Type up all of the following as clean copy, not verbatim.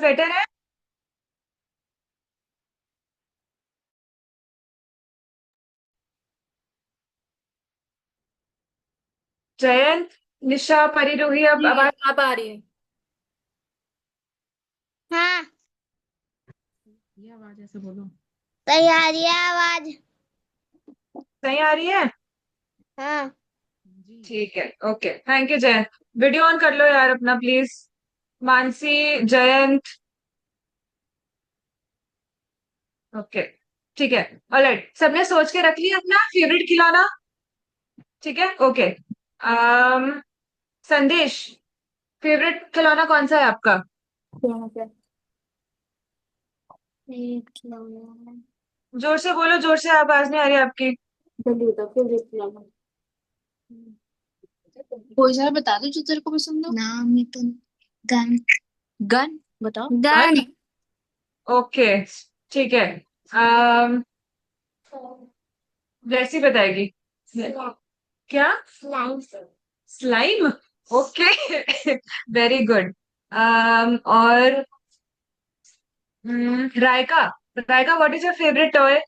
Better है। जयंत, निशा, परिरोही, अब जी आवाज। अब आ रही है। हाँ। ये आवाज ऐसे बोलो। सही आ रही है आवाज। सही आ रही है। हाँ। जी। ठीक है, okay, thank you Jayant. Video on कर लो यार अपना प्लीज। मानसी, जयंत। ओके, ठीक है। ऑलराइट, सबने सोच के रख लिया अपना फेवरेट खिलौना। ठीक है, ओके। um, संदेश, फेवरेट खिलौना कौन सा है आपका? यहाँ पे एक खिलौना है। जोर से बोलो, जोर से, आवाज नहीं आ रही आपकी। जल्दी बताओ फेवरेट खिलौना। कोई सा बता दो जो तेरे को पसंद हो। नाम ही तो। गन। गन बताओ। गन। ओके, ठीक है। um, जैसी बताएगी। क्या? Slime. Slime. Okay. Very good. और Raika. Raika, what is your favourite toy?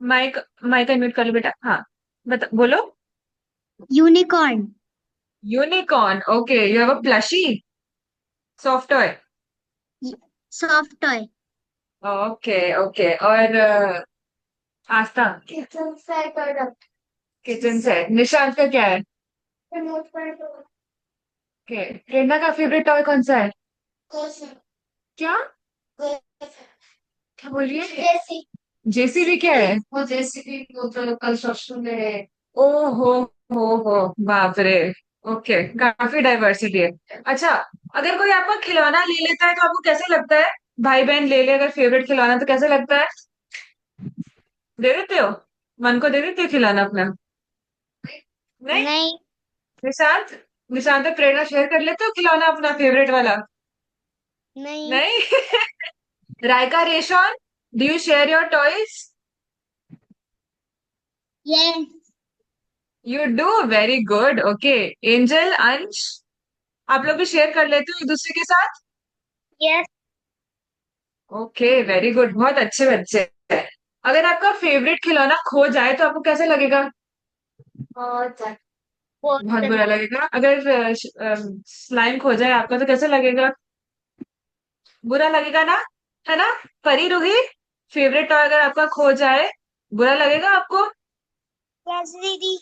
Mike, mike unmute कर लो बेटा। हाँ, बता, बोलो। Unicorn. Unicorn, okay. You have a plushie soft toy. Soft toy. Okay okay. और आस्था। किचन सेट और किचन सेट। निशांत का क्या है? Remote control. ओके, प्रेरणा का फेवरेट टॉय कौन सा है? क्या? क्या बोल रही है? जैसी। जेसीबी क्या है? वो जेसीबी वो तो कंस्ट्रक्शन में है। ओहो, हो बाप रे। ओके, काफी डाइवर्सिटी है। अच्छा, अगर कोई आपका खिलौना ले लेता है तो आपको कैसे लगता है? भाई बहन ले ले अगर फेवरेट खिलौना तो कैसे लगता है? दे देते हो? मन को दे देते हो खिलौना अपना? नहीं? नहीं। निशांत, निशांत और प्रेरणा शेयर कर लेते हो खिलौना अपना फेवरेट वाला? नहीं। नहीं? Raika, Reshon, do you share your toys? Yes. You do, very good, okay. Angel, Ansh, आप लोग भी शेयर कर लेते हो एक दूसरे के साथ? यस। ओके, वेरी गुड, बहुत अच्छे बच्चे हैं। अगर आपका फेवरेट खिलौना खो जाए तो आपको कैसे लगेगा? बहुत बहुत बहुत बुरा ज्यादा। लगेगा। अगर स्लाइम खो जाए आपका तो कैसे लगेगा? बुरा लगेगा ना? है ना? परी, रूही, फेवरेट टॉय अगर आपका खो जाए, बुरा लगेगा आपको? यस दीदी।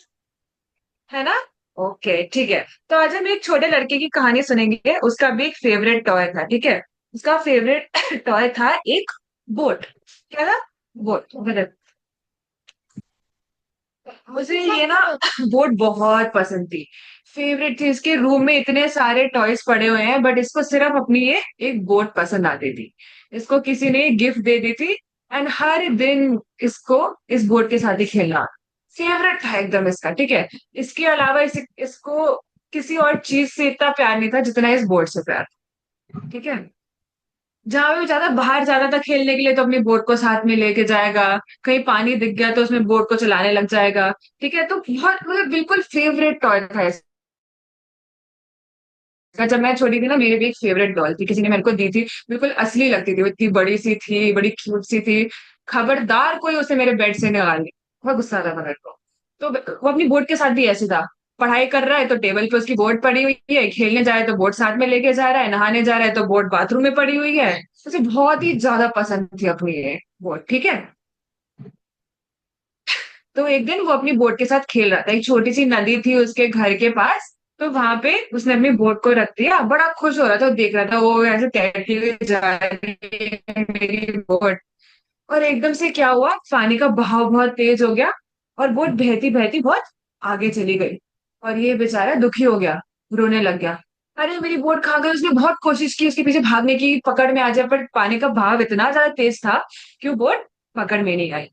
है ना? ओके, ठीक है। तो आज हम एक छोटे लड़के की कहानी सुनेंगे। उसका भी एक फेवरेट टॉय था, ठीक है। उसका फेवरेट टॉय था एक बोट। क्या था? बोट। मुझे ये ना बोट बहुत पसंद थी। फेवरेट थी। इसके रूम में इतने सारे टॉयज पड़े हुए हैं बट इसको सिर्फ अपनी ये एक बोट पसंद आती थी। इसको किसी ने गिफ्ट दे दी थी एंड हर दिन इसको इस बोट के साथ ही खेलना फेवरेट था एकदम इसका, ठीक है। इसके अलावा इसको किसी और चीज से इतना प्यार नहीं था जितना इस बोट से प्यार था, ठीक है। जहां भी ज्यादा बाहर जाना था खेलने के लिए तो अपनी बोट को साथ में लेके जाएगा। कहीं पानी दिख गया तो उसमें बोट को चलाने लग जाएगा। ठीक है, तो बहुत मतलब बिल्कुल फेवरेट टॉय था इसका। जब मैं छोटी थी ना, मेरी भी एक फेवरेट डॉल थी, किसी ने मेरे को दी थी। बिल्कुल असली लगती थी, वो इतनी बड़ी सी थी, बड़ी क्यूट सी थी। खबरदार कोई उसे मेरे बेड से निकाल ली। बहुत गुस्सा आता था मेरे को। तो वो अपनी बोट के साथ भी ऐसे था। पढ़ाई कर रहा है तो टेबल पे उसकी बोट पड़ी हुई है, खेलने जाए तो बोट साथ में लेके जा रहा है, नहाने जा रहा है तो बोट बाथरूम में पड़ी हुई है। उसे बहुत ही ज्यादा पसंद थी अपनी ये बोट, ठीक है। तो एक दिन वो अपनी बोट के साथ खेल रहा था। एक छोटी सी नदी थी उसके घर के पास। तो वहां पे उसने अपनी बोट को रख दिया, बड़ा खुश हो रहा था, वो देख रहा था वो ऐसे तैरती हुई जा रही है मेरी बोट। और एकदम से क्या हुआ, पानी का बहाव बहुत तेज हो गया और बोट बहती बहती बहुत आगे चली गई। और ये बेचारा दुखी हो गया, रोने लग गया। अरे मेरी बोट कहाँ गई। उसने बहुत कोशिश की उसके पीछे भागने की, पकड़ में आ जाए, पर पानी का बहाव इतना ज्यादा तेज था कि वो बोट पकड़ में नहीं आई।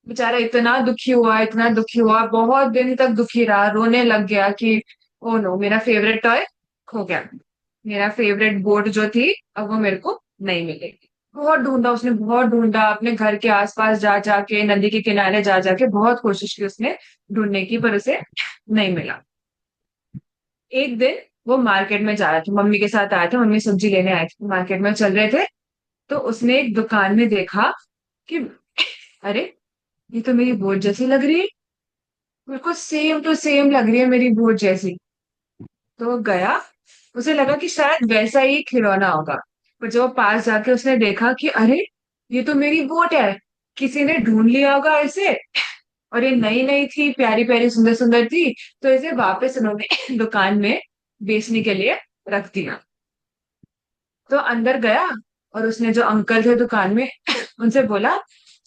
बेचारा इतना दुखी हुआ, इतना दुखी हुआ, बहुत दिन तक दुखी रहा, रोने लग गया कि ओ नो, मेरा फेवरेट टॉय खो गया। मेरा फेवरेट बोट जो थी अब वो मेरे को नहीं मिलेगी। बहुत ढूंढा उसने, बहुत ढूंढा, अपने घर के आसपास जा जाके, नदी के किनारे जा जाके बहुत कोशिश की उसने ढूंढने की, पर उसे नहीं मिला। एक दिन वो मार्केट में जा रहा था, मम्मी के साथ आया था, मम्मी सब्जी लेने आए थे, मार्केट में चल रहे थे। तो उसने एक दुकान में देखा कि अरे, ये तो मेरी बोट जैसी लग रही है, बिल्कुल सेम टू सेम लग रही है मेरी बोट जैसी। तो वो गया, उसे लगा कि शायद वैसा ही खिलौना होगा। पर जब वो पास जाके उसने देखा कि अरे, ये तो मेरी बोट है, किसी ने ढूंढ लिया होगा इसे, और ये नई नई थी, प्यारी प्यारी सुंदर सुंदर थी, तो इसे वापस उन्होंने दुकान में बेचने के लिए रख दिया। तो अंदर गया, और उसने जो अंकल थे दुकान में उनसे बोला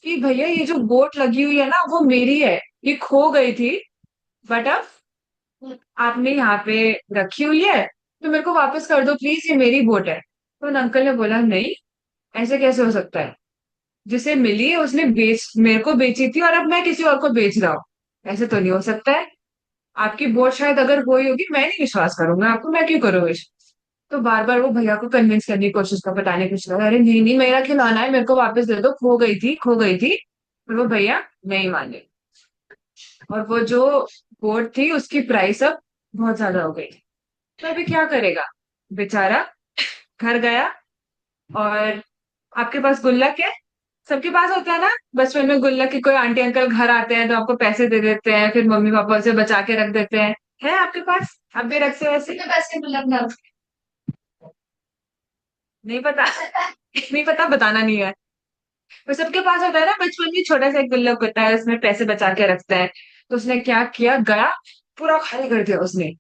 कि भैया, ये जो बोट लगी हुई है ना, वो मेरी है, ये खो गई थी, बट अब आपने यहाँ पे रखी हुई है, तो मेरे को वापस कर दो प्लीज, ये मेरी बोट है। तो उन अंकल ने बोला नहीं, ऐसे कैसे हो सकता है, जिसे मिली है उसने बेच मेरे को बेची थी, और अब मैं किसी और को बेच रहा हूँ, ऐसे तो नहीं हो सकता है। आपकी बोट शायद अगर हुई होगी, मैं नहीं विश्वास करूंगा आपको, मैं क्यों करूँ विश्वास। तो बार बार वो भैया को कन्विंस करने की कोशिश कर, बताने की कोशिश कर, अरे नहीं नहीं, मेरा खिलौना है, मेरे को वापस दे दो, खो गई थी, खो गई थी। पर वो भैया नहीं माने, और वो जो बोट थी उसकी प्राइस अब बहुत ज्यादा हो गई। तो अभी क्या करेगा बेचारा, घर गया, और आपके पास गुल्लक है, सबके पास होता है ना बचपन में गुल्लक, की कोई आंटी अंकल घर आते हैं तो आपको पैसे दे देते हैं, फिर मम्मी पापा उसे बचा के रख देते हैं, है आपके पास, आप भी रखते हो वैसे? तो पैसे गुल्लक ना, नहीं पता नहीं पता, बताना नहीं है। तो सबके पास होता है ना बचपन में, छोटा सा एक गुल्लक होता है, उसमें पैसे बचा के रखते हैं। तो उसने क्या किया, गया, पूरा खाली कर दिया उसने,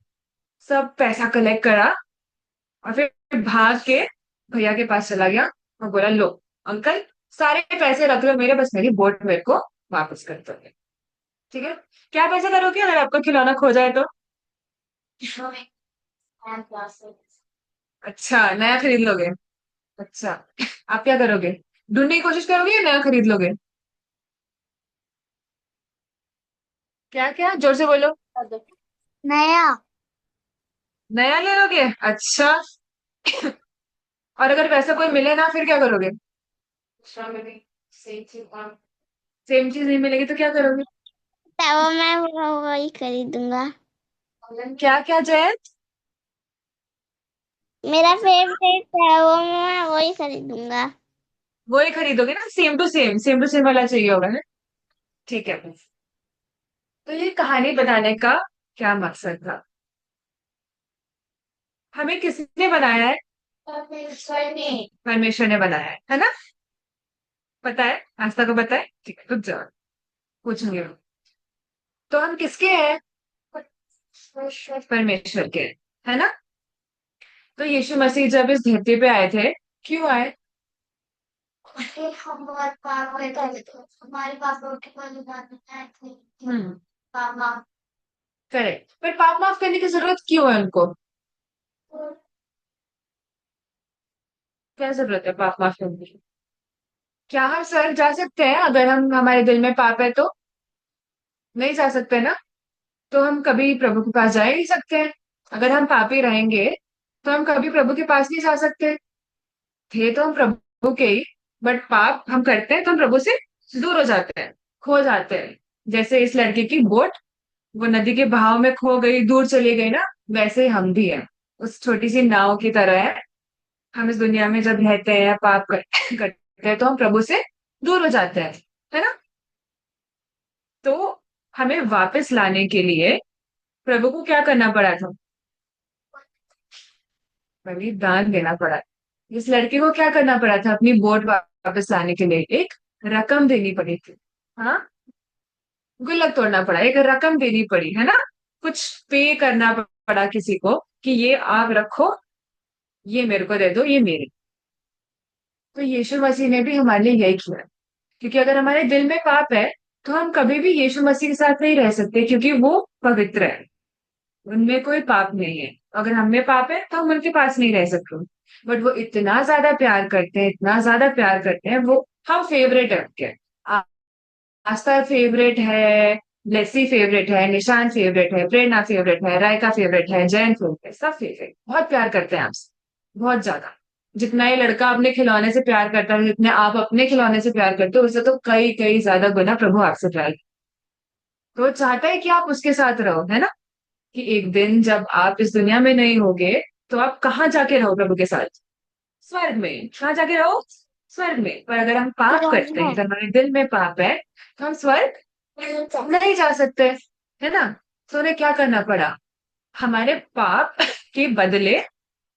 सब पैसा कलेक्ट करा, और फिर भाग के भैया के पास चला गया, और बोला लो अंकल, सारे पैसे रख लो मेरे, बस मेरी बोट मेरे को वापस कर दो। ठीक है, क्या पैसे करोगे अगर आपका खिलौना खो जाए तो? अच्छा, नया खरीद लोगे? अच्छा, आप क्या करोगे, ढूंढने की कोशिश करोगे या नया खरीद लोगे? क्या क्या, जोर से बोलो। नया। नया ले लोगे, अच्छा। और अगर वैसा कोई मिले ना, फिर क्या करोगे? सेम चीज नहीं मिलेगी तो क्या करोगे? तब मैं वही खरीदूंगा। क्या क्या जय? मेरा फेवरेट है वो, मैं वही खरीदूंगा। वो ही खरीदोगे ना, same to same, same to same वाला चाहिए होगा ना? ठीक है। तो ये कहानी बताने का क्या मकसद था, हमें किसने बनाया है? परमेश्वर ने बनाया है ना? पता है, आज तक को पता है, ठीक है, रुक जाओ, पूछूंगी। तो हम किसके हैं? परमेश्वर के, है ना? तो यीशु मसीह जब इस धरती पे आए थे, क्यों आए? हम बहुत पाप करते थे, हमारे पापों की माफी थी। पाप माफ, करेक्ट, पर पाप माफ करने की जरूरत क्यों है उनको? क्या जरूरत है पाप माफ करने की? क्या हम स्वर्ग जा सकते हैं अगर हम हमारे दिल में पाप है तो? नहीं जा सकते ना। तो हम कभी प्रभु के पास जा ही नहीं सकते हैं। अगर हम पापी रहेंगे तो हम कभी प्रभु के पास नहीं जा सकते। थे तो हम प्रभु के ही, बट पाप हम करते हैं तो हम प्रभु से दूर हो जाते हैं, खो जाते हैं। जैसे इस लड़के की बोट, वो नदी के बहाव में खो गई, दूर चली गई ना, वैसे ही हम भी हैं, उस छोटी सी नाव की तरह है। हम इस दुनिया में जब रहते हैं या करते हैं तो हम प्रभु से दूर हो जाते हैं, है ना? तो हमें वापस लाने के लिए प्रभु को क्या करना पड़ा था? बलिदान देना पड़ा। इस लड़के को क्या करना पड़ा था अपनी बोट वापस लाने के लिए? एक रकम देनी पड़ी थी। हाँ, गुल्लक तोड़ना पड़ा, एक रकम देनी पड़ी, है ना? कुछ पे करना पड़ा किसी को, कि ये आप रखो, ये मेरे को दे दो, ये मेरे। तो यीशु मसीह ने भी हमारे लिए यही किया, क्योंकि अगर हमारे दिल में पाप है तो हम कभी भी यीशु मसीह के साथ नहीं रह सकते, क्योंकि वो पवित्र है, उनमें कोई पाप नहीं है। अगर हम में पाप है तो हम उनके पास नहीं रह सकते। बट वो इतना ज्यादा प्यार करते हैं, इतना ज्यादा प्यार करते हैं, वो हम फेवरेट है उनके। आ- आस्था फेवरेट है, ब्लेसी फेवरेट है, निशान फेवरेट है, प्रेरणा फेवरेट है, रायका फेवरेट है, जैन फेवरेट है, सब फेवरेट, बहुत प्यार करते हैं आपसे, बहुत ज्यादा। जितना ये लड़का अपने खिलौने से प्यार करता है, जितने आप अपने खिलौने से प्यार करते हो, उससे तो कई कई ज्यादा गुना प्रभु आपसे प्यार करता है। तो वो चाहता है कि आप उसके साथ रहो, है ना? कि एक दिन जब आप इस दुनिया में नहीं होगे तो आप कहाँ जाके रहो प्रभु के साथ? स्वर्ग में। कहाँ जाके रहो? स्वर्ग में। पर अगर हम पाप स्वर्ग करते हैं, में। अगर हमारे दिल में पाप है, तो हम स्वर्ग नहीं जा सकते, है ना? तो उन्हें क्या करना पड़ा? हमारे पाप के बदले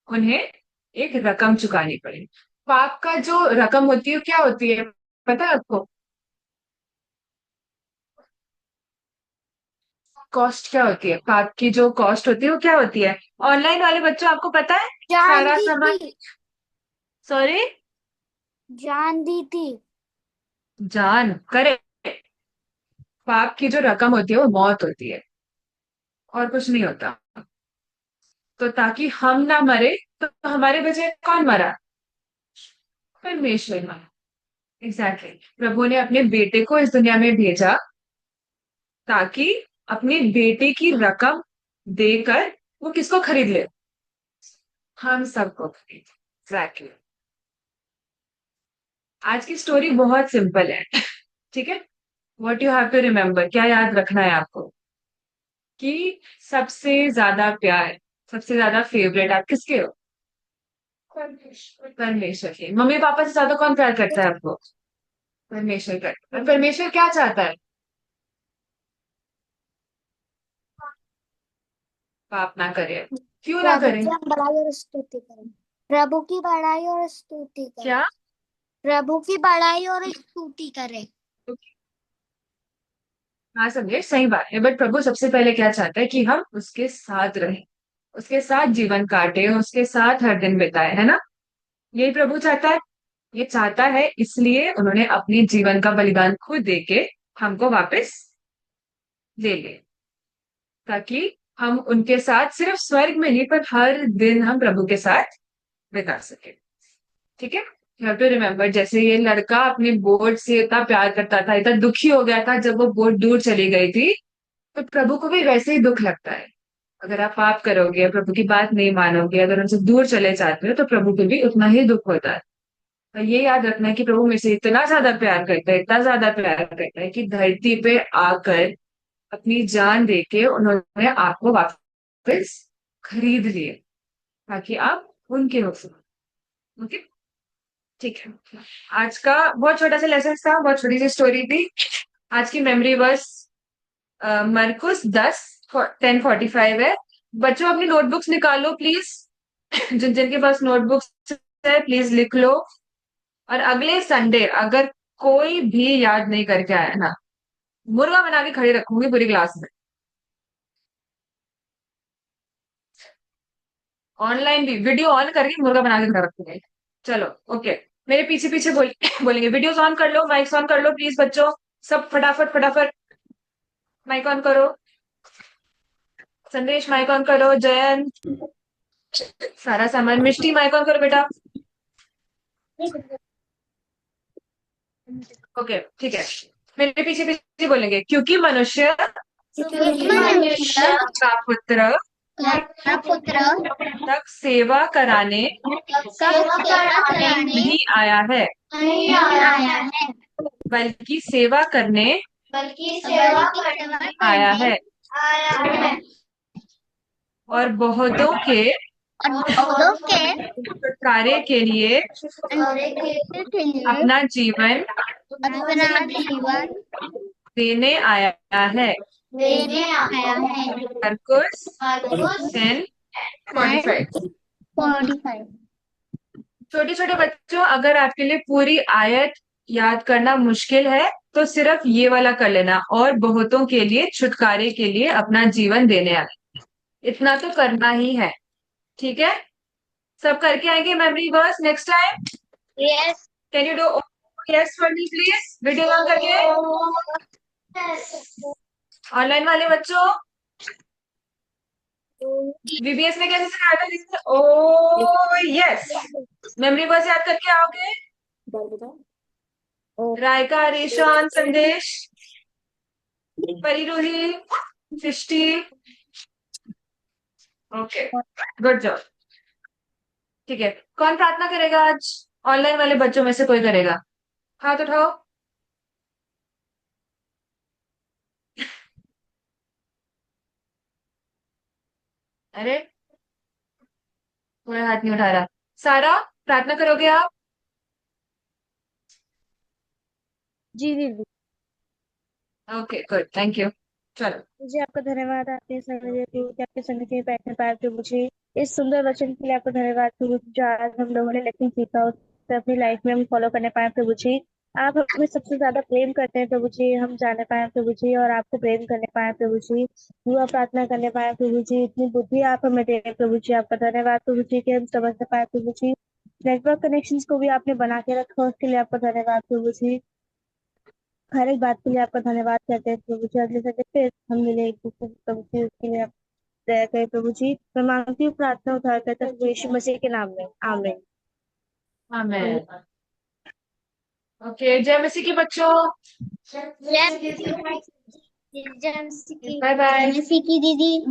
उन्हें एक रकम चुकानी पड़ी। पाप का जो रकम होती है, क्या होती है, पता है आपको? कॉस्ट क्या होती है? पाप की जो कॉस्ट होती है वो क्या होती है? ऑनलाइन वाले बच्चों, आपको पता है? जान सारा दी सामान। थी। सॉरी? जान दी थी। जान करे। पाप की जो रकम होती है वो मौत होती है, और कुछ नहीं होता। तो ताकि हम ना मरे, तो हमारे बजाय कौन मरा? परमेश्वर मरा। एग्जैक्टली। प्रभु ने अपने बेटे को इस दुनिया में भेजा ताकि अपने बेटे की रकम देकर वो किसको खरीद ले? हम सबको खरीद। एग्जैक्टली। आज की स्टोरी बहुत सिंपल है। ठीक है। What you have to remember, क्या याद रखना है आपको? कि सबसे ज्यादा प्यार, सबसे ज्यादा फेवरेट आप किसके हो? परमेश्वर के। मम्मी पापा से ज्यादा कौन प्यार करता है आपको? परमेश्वर करता है। और परमेश्वर क्या चाहता है? पाप ना करे। क्यों ना प्रभु करे? की हम बड़ाई और स्तुति करें। प्रभु की बड़ाई और स्तुति करें। क्या? प्रभु की बड़ाई और स्तुति करें। हाँ समझे, सही बात है। बट प्रभु सबसे पहले क्या चाहता है? कि हम उसके साथ रहें, उसके साथ जीवन काटे, उसके साथ हर दिन बिताए, है ना? यही प्रभु चाहता है। ये चाहता है, इसलिए उन्होंने अपने जीवन का बलिदान खुद देके हमको वापस ले ले, ताकि हम उनके साथ सिर्फ स्वर्ग में नहीं, पर हर दिन हम प्रभु के साथ बिता सके। ठीक है। यू हैव टू रिमेम्बर, जैसे ये लड़का अपने बोर्ड से इतना प्यार करता था, इतना दुखी हो गया था जब वो बोर्ड दूर चली गई थी, तो प्रभु को भी वैसे ही दुख लगता है। अगर आप पाप करोगे, प्रभु की बात नहीं मानोगे, अगर उनसे दूर चले जाते हो, तो प्रभु को भी उतना ही दुख होता है। और ये याद रखना है कि प्रभु में से इतना ज्यादा प्यार करता है, इतना ज्यादा प्यार करता है, कि धरती पे आकर अपनी जान देके उन्होंने आपको वापस खरीद लिए, ताकि आप उनके हो सको। ओके। ठीक है। आज का बहुत छोटा सा लेसन था, बहुत छोटी सी स्टोरी थी। आज की मेमोरी बस मरकुस 10:45 है। बच्चों अपनी नोटबुक्स निकालो प्लीज। जिन जिनके पास नोटबुक्स है प्लीज लिख लो। और अगले संडे अगर कोई भी याद नहीं करके आया ना, मुर्गा बना के खड़े रखूंगी पूरी क्लास में। ऑनलाइन भी वीडियो ऑन करके मुर्गा बना के खड़ा रखूंगी। चलो। ओके। मेरे पीछे पीछे बोलेंगे वीडियोस ऑन कर लो, माइक्स ऑन कर लो प्लीज बच्चों। सब फटाफट फटाफट माइक ऑन करो। संदेश माइक ऑन करो, जयंत, सारा सामान, मिष्टी माइक ऑन करो बेटा। ओके ठीक है। मेरे पीछे पीछे बोलेंगे, क्योंकि मनुष्य क्योंकि मनुष्य का पुत्र का पुत्र तक सेवा कराने सेवा कराने नहीं आया है, नहीं आया है, बल्कि सेवा करने बल्कि सेवा करने आया है, आया है। और बहुतों के और बहुतों के छुटकारे के लिए के लिए अपना जीवन अपना जीवन देने आया है। देने आया है। मरकुस मार्कुस 10:45। 10:45। छोटे छोटे बच्चों, अगर आपके लिए पूरी आयत याद करना मुश्किल है, तो सिर्फ ये वाला कर लेना, और बहुतों के लिए छुटकारे के लिए अपना जीवन देने आया। इतना तो करना ही है। ठीक है। सब करके आएंगे memory verse next time. Yes. Can you do yes for me please, video on करके? ऑनलाइन वाले बच्चों, वीबीएस में कैसे सिखाया था? जैसे ओ यस। मेमोरी वर्स याद करके आओगे? रायका, रेशान, संदेश, परिरोही, सृष्टि। ओके। Good job. ठीक है। कौन प्रार्थना करेगा आज? ऑनलाइन वाले बच्चों में से कोई करेगा? हाथ उठाओ। अरे, कोई हाथ नहीं उठा रहा। सारा, प्रार्थना करोगे आप? जी दीदी। Okay, good, thank you. चलो। मुझे आपका धन्यवाद, आपने समय दिया कि आपके संग में बैठने पाए थे मुझे। इस सुंदर वचन के लिए आपका धन्यवाद प्रभु जी। जो आज हम लोगों ने लेसन सीखा उसे अपनी लाइफ में हम फॉलो करने पाए प्रभु जी। आप हमें सबसे ज्यादा प्रेम करते हैं प्रभु जी, हम जाने पाए प्रभु जी, और आपको प्रेम करने पाए प्रभु जी, दुआ प्रार्थना करने पाए प्रभु जी। इतनी बुद्धि आप हमें दे रहे हैं प्रभु जी, आपका धन्यवाद प्रभु जी कि हम समझ पाए प्रभु जी। नेटवर्क कनेक्शंस को भी आपने बना के रखा, उसके लिए आपका धन्यवाद प्रभु जी। हर एक बात के लिए आपका धन्यवाद करते हैं प्रभु जी। अगले संडे फिर हम मिले एक दूसरे से प्रभु जी, उसके लिए आप दया करें प्रभु जी। मैं मांगती हूँ प्रार्थना उद्धार करता हूँ प्रभु यीशु मसीह के नाम में, आमीन। आमेन। ओके, जय मसीह के बच्चों। जय मसीह की बाय बाय। जय मसीह की दीदी।